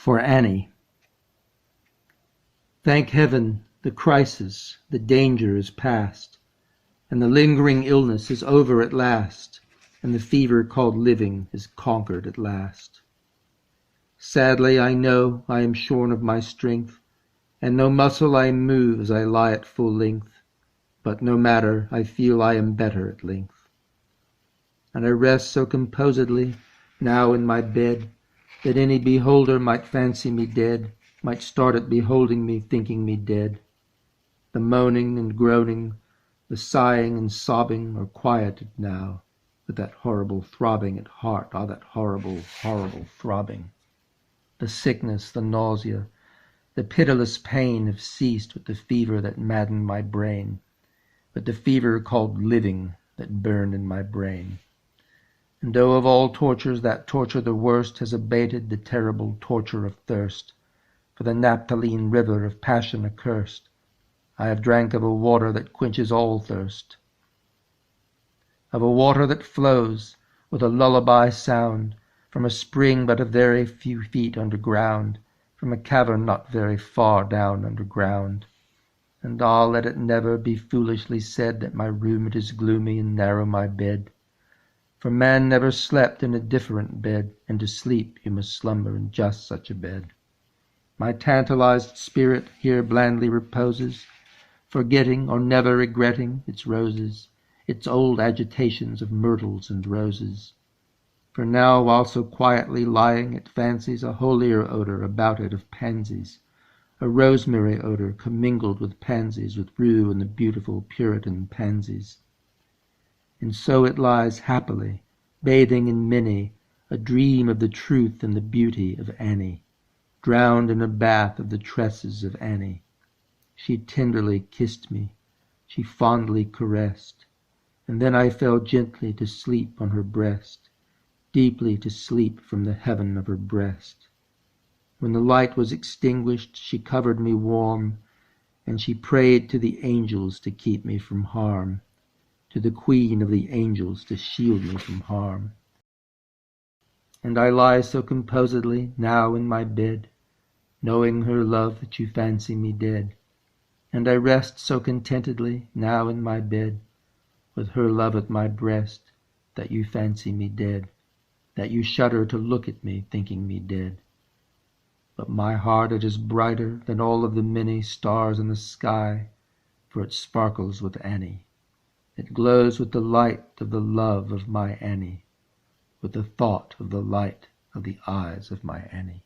For Annie. Thank heaven, the crisis, the danger is past, and the lingering illness is over at last, and the fever called living is conquered at last. Sadly I know I am shorn of my strength, and no muscle I move as I lie at full length, but no matter, I feel I am better at length. And I rest so composedly now in my bed, that any beholder might fancy me dead, might start at beholding me, thinking me dead. The moaning and groaning, the sighing and sobbing are quieted now, with that horrible throbbing at heart, that horrible, horrible throbbing. The sickness, the nausea, the pitiless pain have ceased with the fever that maddened my brain, but the fever called living that burned in my brain. And though of all tortures that torture the worst has abated the terrible torture of thirst, for the naphthaline river of passion accursed, I have drank of a water that quenches all thirst, of a water that flows with a lullaby sound from a spring but a very few feet underground, from a cavern not very far down underground. And let it never be foolishly said that my room it is gloomy and narrow my bed. For man never slept in a different bed, and to sleep you must slumber in just such a bed. My tantalized spirit here blandly reposes, forgetting or never regretting its roses, its old agitations of myrtles and roses. For now, while so quietly lying, it fancies a holier odor about it of pansies, a rosemary odor commingled with pansies, with rue and the beautiful Puritan pansies. And so it lies happily, bathing in many, a dream of the truth and the beauty of Annie, drowned in a bath of the tresses of Annie. She tenderly kissed me, she fondly caressed, and then I fell gently to sleep on her breast, deeply to sleep from the heaven of her breast. When the light was extinguished, she covered me warm, and she prayed to the angels to keep me from harm, to the queen of the angels to shield me from harm. And I lie so composedly now in my bed, knowing her love that you fancy me dead. And I rest so contentedly now in my bed, with her love at my breast, that you fancy me dead, that you shudder to look at me, thinking me dead. But my heart it is brighter than all of the many stars in the sky, for it sparkles with Annie. It glows with the light of the love of my Annie, with the thought of the light of the eyes of my Annie.